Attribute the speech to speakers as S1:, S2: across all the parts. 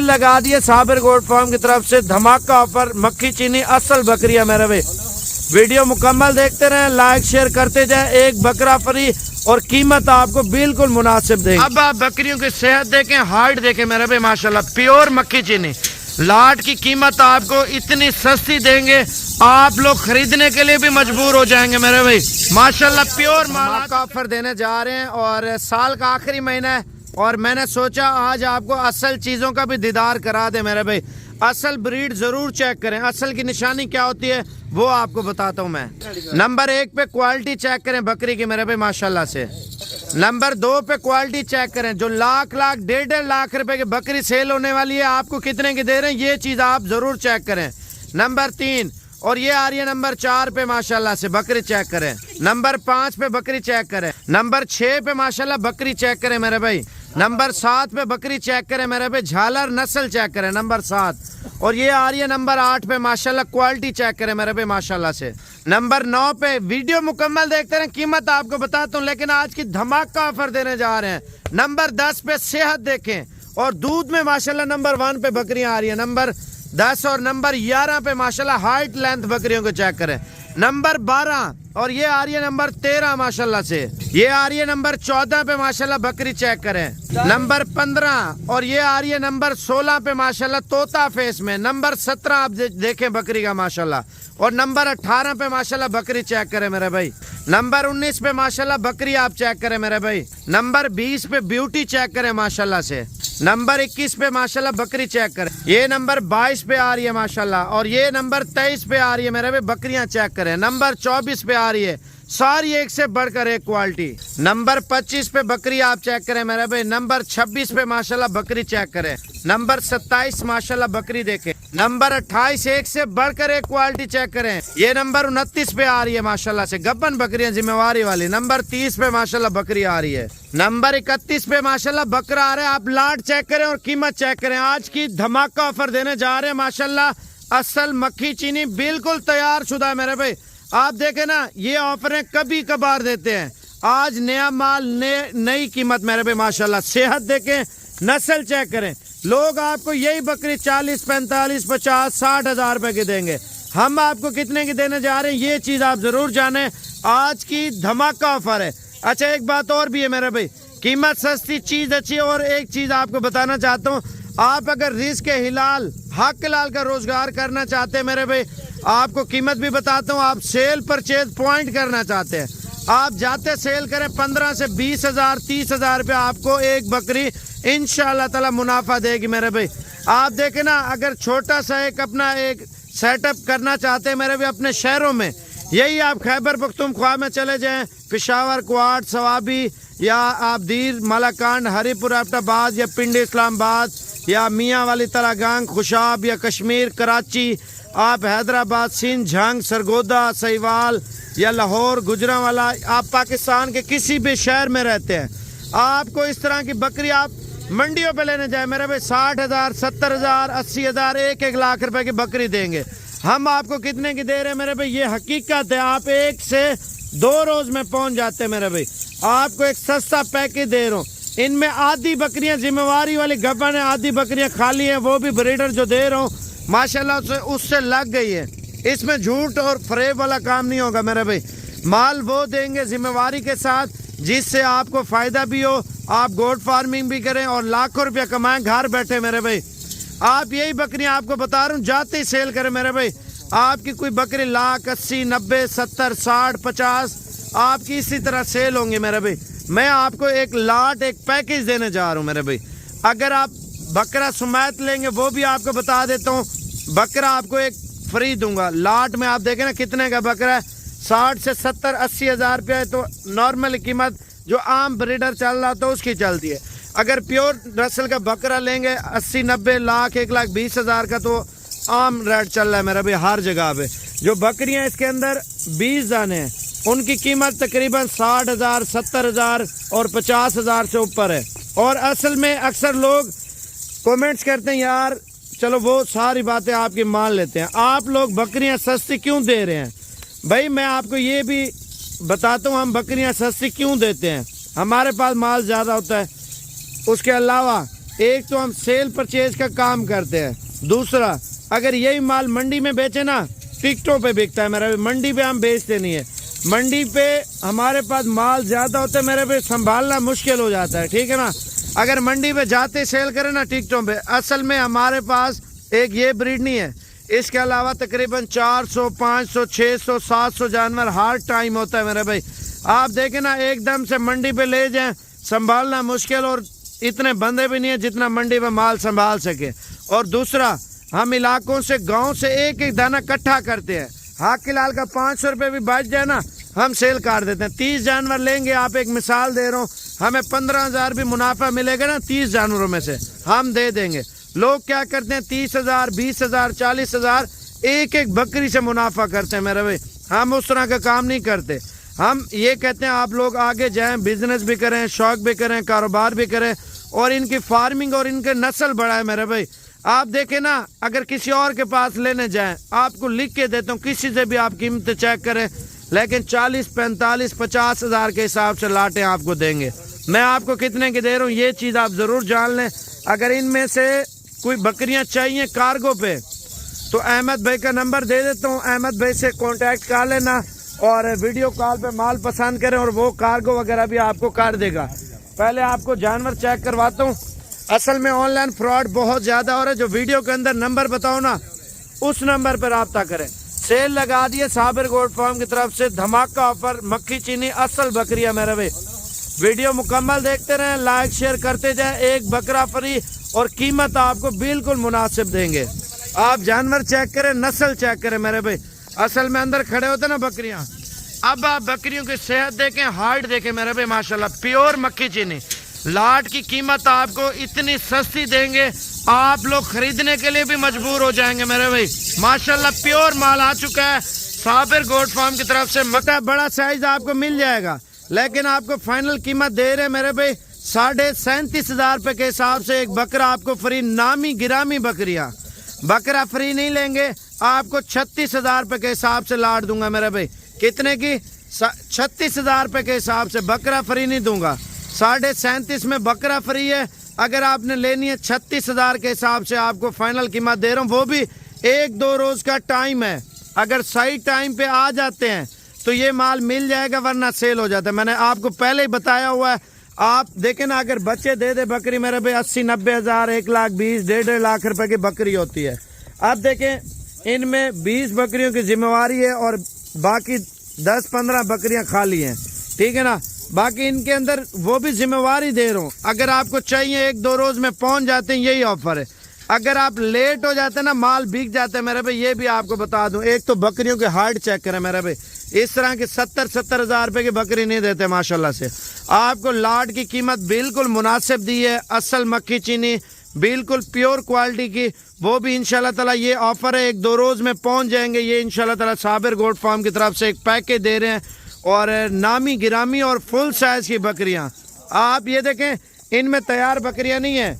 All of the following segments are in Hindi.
S1: सेल लगा दिए साबिर गोट फार्म की तरफ से, धमाका ऑफर, मक्खी चीनी असल बकरियां मेरे भाई। वीडियो मुकम्मल देखते रहें, लाइक शेयर करते जाएं, एक बकरा फ्री और कीमत आपको बिल्कुल मुनासिब देंगे। अब आप बकरियों की सेहत देखें, हाइट देखें मेरे भाई, माशाल्लाह प्योर मक्खी चीनी। लाट की कीमत आपको इतनी सस्ती देंगे, आप लोग खरीदने के लिए भी मजबूर हो जाएंगे मेरे भाई, माशाल्लाह प्योर माल का ऑफर देने जा रहे हैं। और साल का आखिरी महीना है और मैंने सोचा आज आपको असल चीज़ों का भी दीदार करा दे मेरे भाई। असल ब्रीड जरूर चेक करें, असल की निशानी क्या होती है वो आपको बताता हूँ मैं। नंबर 1 पे क्वालिटी चेक करें बकरी की मेरे भाई माशाल्लाह से। नंबर 2 पे क्वालिटी चेक करें, जो लाख लाख 1.5 लाख रुपए की बकरी सेल होने वाली है आपको कितने की दे रहे हैं, ये चीज़ आप जरूर चेक करें। नंबर 3 और ये आ रही है नंबर 4 पे माशाल्लाह से बकरी चेक करें। नंबर 5 पे बकरी चेक करें। नंबर 6 पे माशाल्लाह बकरी चेक करें मेरे भाई। नंबर 7 पे बकरी चेक करें मेरे भाई, झालर नस्ल चेक करें नंबर 7। और ये आ रही है नंबर 8 पे माशाल्लाह, क्वालिटी चेक करें मेरे भाई माशाल्लाह से। नंबर 9 पे वीडियो मुकम्मल देखते रहें, कीमत आपको बताता हूँ, लेकिन आज की धमाका ऑफर देने जा रहे हैं। नंबर 10 पे सेहत देखें और दूध में माशाल्लाह नंबर 1 पे बकरियां आ रही है। नंबर 10 और नंबर 11 पे माशाल्लाह हाइट लेंथ बकरियों को चेक करें। नंबर 12 और ये आ रही है नंबर 13 माशाल्लाह से। ये आ रही है नंबर 14 पे माशाल्लाह बकरी चेक करें। नंबर 15 और ये आ रही है नंबर 16 पे माशाल्लाह तोता फेस में। नंबर 17 आप देखें बकरी का माशाल्लाह। और नंबर 18 पे माशाल्लाह बकरी चेक करें मेरे भाई। नंबर 19 पे माशाल्लाह बकरी आप चेक करें मेरे भाई। नंबर 20 पे ब्यूटी चेक करें माशाल्लाह से। नंबर 21 पे माशाल्लाह बकरी चेक करें। ये नंबर 22 पे आ रही है माशाल्लाह। और ये नंबर 23 पे आ रही है मेरे भाई, बकरियां चेक करें। नंबर 24 पे आ रही है, सारी एक से बढ़कर एक क्वालिटी। नंबर 25 पे बकरी आप चेक करें मेरे भाई। नंबर 26 पे माशाल्लाह बकरी चेक करें। नंबर 27 माशाल्लाह बकरी देखें। नंबर 28 एक से बढ़कर एक क्वालिटी चेक करें। ये नंबर 29 पे आ रही है माशाल्लाह से, गब्बन बकरियां जिम्मेवारी वाली। नंबर 30 पे माशाल्लाह बकरी आ रही है। नंबर 31 पे माशाल्लाह बकरा आ रहा है। आप लाट चेक करें और कीमत चेक करें, आज की धमाका ऑफर देने जा रहे हैं माशाल्लाह। असल मक्खी चीनी बिल्कुल तैयार शुदा है मेरे भाई। आप देखें ना, ये ऑफरें कभी कभार देते हैं, आज नया माल नई कीमत मेरे भाई माशाल्लाह। सेहत देखें, नस्ल चेक करें, लोग आपको यही बकरी 40, 45, 50, 60 हजार रुपए की देंगे, हम आपको कितने की देने जा रहे हैं ये चीज आप जरूर जाने। आज की धमाका ऑफर है। अच्छा एक बात और भी है मेरे भाई, कीमत सस्ती, चीज अच्छी। और एक चीज आपको बताना चाहता हूँ, आप अगर रिस्क हिलाल हक लाल का रोजगार करना चाहते हैं मेरे भाई, आपको कीमत भी बताता हूँ। आप सेल परचेज पॉइंट करना चाहते हैं, आप जाते सेल करें 15 से 20 हजार 30 हजार रुपये, आपको एक बकरी इंशाअल्लाह ताला मुनाफा देगी मेरे भाई। आप देखें ना, अगर छोटा सा एक अपना एक सेटअप करना चाहते हैं मेरे भाई अपने शहरों में, यही आप खैबर पख्तूनख्वा में चले जाएं, पेशावर, क्वाड, सवाबी, या आप दीर, मलाकांड, हरीपुर, एबटाबाद, या पिंडी इस्लामाबाद, या मियाँ वाली तरागांग, खुशाब, या कश्मीर, कराची, आप हैदराबाद, सिंध, झंग, सरगोदा, सहीवाल, या लाहौर, गुजरांवाला, आप पाकिस्तान के किसी भी शहर में रहते हैं, आपको इस तरह की बकरी आप मंडियों पे लेने जाए मेरे भाई 60 हजार, 70 हजार, 80 हजार, 1-1 लाख रुपए की बकरी देंगे। हम आपको कितने की दे रहे हैं मेरे भाई, ये हकीकत है। आप 1 से 2 रोज में पहुंच जाते हैं मेरे भाई। आपको एक सस्ता पैकेज दे रहा हूँ, इनमें आधी बकरियां जिम्मेवारी वाली गब्बन है, आधी बकरियां खाली हैं, वो भी ब्रीडर जो दे रहा हूँ माशाल्लाह उससे लग गई है। इसमें झूठ और फरेब वाला काम नहीं होगा मेरे भाई। माल वो देंगे जिम्मेवारी के साथ, जिससे आपको फायदा भी हो, आप गोट फार्मिंग भी करें और लाखों रुपया कमाएं घर बैठे मेरे भाई। आप यही बकरियां आपको बता रहा हूँ, जाते ही सेल करें मेरे भाई। आपकी कोई बकरी लाख, 80, 90, 70, 60, 50 आपकी इसी तरह सेल होंगी मेरे भाई। मैं आपको एक लाट, एक पैकेज देने जा रहा हूँ मेरे भाई। अगर आप बकरा सुमैत लेंगे वो भी आपको बता देता हूँ, बकरा आपको एक फ्री दूंगा। लाट में आप देखें ना कितने का बकरा है, 60 से 70, 80 हजार रुपया है, तो नॉर्मल कीमत जो आम ब्रीडर चल रहा तो उसकी चलती है। अगर प्योर नस्ल का बकरा लेंगे 80, 90 लाख, 1,20,000 हजार का तो आम रेट चल रहा है मेरा भाई हर जगह पे। जो बकरियां इसके अंदर 20 दाने हैं, उनकी कीमत तकरीबन 60 हजार, 70 हजार और 50 हजार से ऊपर है। और असल में अक्सर लोग कमेंट्स करते हैं यार चलो वो सारी बातें आपकी मान लेते हैं, आप लोग बकरियां सस्ती क्यों दे रहे हैं। भाई मैं आपको ये भी बताता हूँ हम बकरियां सस्ती क्यों देते हैं। हमारे पास माल ज़्यादा होता है, उसके अलावा एक तो हम सेल परचेज का काम करते हैं, दूसरा अगर यही माल मंडी में बेचे ना, टिकटों पे बिकता है मेरा भाई, मंडी पे हम बेचते नहीं है। मंडी पे हमारे पास माल ज़्यादा होता है मेरे भाई, संभालना मुश्किल हो जाता है, ठीक है ना। अगर मंडी पे जाते सेल करें ना टिकटों पे, असल में हमारे पास एक ये ब्रीड नहीं है, इसके अलावा तकरीबन 400, 500, 600, 700 जानवर हर टाइम होता है मेरे भाई। आप देखें ना, एकदम से मंडी पे ले जाएं, संभालना मुश्किल, और इतने बंदे भी नहीं है जितना मंडी में माल संभाल सके। और दूसरा, हम इलाकों से, गांव से एक एक दाना इकट्ठा करते हैं। हाँ किलाल का 500 रुपये भी बच जाए ना, हम सेल कर देते हैं। 30 जानवर लेंगे, आप एक मिसाल दे रहा हूँ, हमें 15,000 भी मुनाफा मिलेगा ना 30 जानवरों में से, हम दे देंगे। लोग क्या करते हैं 30,000, 20,000, 40,000 एक एक बकरी से मुनाफा करते हैं मेरे भाई। हम उस तरह का काम नहीं करते। हम ये कहते हैं आप लोग आगे जाएं, बिजनेस भी करें, शौक भी करें, कारोबार भी करें, और इनकी फार्मिंग और इनके नस्ल बढ़ाए मेरे भाई। आप देखें ना, अगर किसी और के पास लेने जाएं, आपको लिख के देता हूँ, किसी से भी आप कीमत चेक करें, लेकिन 40, 45, 50,000 के हिसाब से लाटें आपको देंगे। मैं आपको कितने की दे रहा हूँ ये चीज़ आप ज़रूर जान लें। अगर इनमें से कोई बकरियां चाहिए कार्गो पे, तो अहमद भाई का नंबर दे देता हूँ, अहमद भाई से कांटेक्ट कर लेना और वीडियो कॉल पे माल पसंद करें, और वो कार्गो वगैरह भी आपको कर देगा। पहले आपको जानवर चेक करवाता हूँ। असल में ऑनलाइन फ्रॉड बहुत ज़्यादा हो रहा है। जो वीडियो के अंदर नंबर बताओ ना, उस नंबर पर रब्ता करें। सेल लगा दिए साबिर गोट फार्म की तरफ से, धमाका ऑफर, मक्खी चीनी असल बकरियां मेरे भाई। वीडियो मुकम्मल देखते रहें, लाइक शेयर करते जाएं, एक बकरा फ्री, और कीमत आपको बिल्कुल मुनासिब देंगे। आप जानवर चेक करें, नस्ल चेक करें मेरे भाई। असल में अंदर खड़े होते ना बकरियां, अब आप बकरियों की सेहत देखें, हार्ट देखें मेरे भाई, माशाल्लाह प्योर मक्खी चीनी। लाट की कीमत आपको इतनी सस्ती देंगे, आप लोग खरीदने के लिए भी मजबूर हो जाएंगे मेरे भाई। माशाल्लाह प्योर माल आ चुका है साबिर गोट फार्म की तरफ से। मतलब बड़ा साइज आपको मिल जाएगा, लेकिन आपको फाइनल कीमत दे रहे हैं मेरे भाई 37,500 रुपये के हिसाब से। एक बकरा आपको फ्री, नामी गिरामी बकरियां, बकरा फ्री नहीं लेंगे, आपको 36,000 रुपये के हिसाब से लाट दूंगा मेरे भाई। कितने की? 36,000 रुपये के हिसाब से बकरा फ्री नहीं दूंगा। 37.5 में बकरा फ्री है। अगर आपने लेनी है 36,000 के हिसाब से आपको फाइनल कीमत दे रहा हूँ, वो भी 1-2 रोज का टाइम है। अगर सही टाइम पे आ जाते हैं तो ये माल मिल जाएगा, वरना सेल हो जाता है। मैंने आपको पहले ही बताया हुआ है। आप देखें ना, अगर बच्चे दे दे बकरी मेरे भाई 80-90 हज़ार, 1,20,000, 1.5 लाख रुपए की बकरी होती है। अब देखें, इनमें 20 बकरियों की जिम्मेवारी है और बाकी 10-15 बकरियां खाली हैं, ठीक है ना। बाकी इनके अंदर वो भी जिम्मेवारी दे रहा हूँ। अगर आपको चाहिए 1-2 रोज में पहुंच जाते हैं, यही ऑफर है। अगर आप लेट हो जाते हैं ना, माल बिक जाता है मेरे भाई, ये भी आपको बता दूं। एक तो बकरियों के हार्ट चेक करें मेरे भाई, इस तरह के 70-70 हज़ार रुपए की बकरी नहीं देते माशाल्लाह से। आपको लाट की कीमत बिल्कुल मुनासिब दी है, असल मक्खी चीनी, बिल्कुल प्योर क्वालिटी की, वो भी इंशाल्लाह ताला ये ऑफर है। 1-2 रोज में पहुंच जाएंगे। ये इंशाल्लाह ताला साबिर गोट फार्म की तरफ से एक पैकेज दे रहे हैं, और नामी गिरामी और फुल साइज की बकरियां। आप ये देखें, इनमें तैयार बकरियां नहीं है,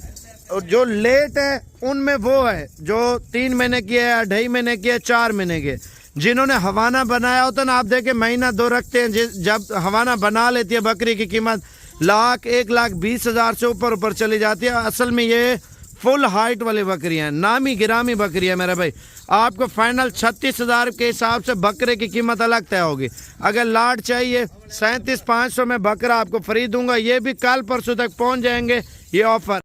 S1: जो लेट है उनमें वो है जो 3 महीने की है, 2.5 महीने की है, 4 महीने के। जिन्होंने हवाना बनाया होता ना, आप देखें महीना 2 रखते हैं, जब हवाना बना लेती है बकरी की कीमत 1,20,000 से ऊपर चली जाती है। असल में ये फुल हाइट वाली बकरियां हैं, नामी गिरामी बकरियां मेरे भाई। आपको फाइनल 36,000 के हिसाब से बकरे की कीमत अलग तय होगी। अगर लाट चाहिए 37,500 में बकरा आपको फ्री दूंगा। ये भी कल परसों तक पहुंच जाएंगे ये ऑफर।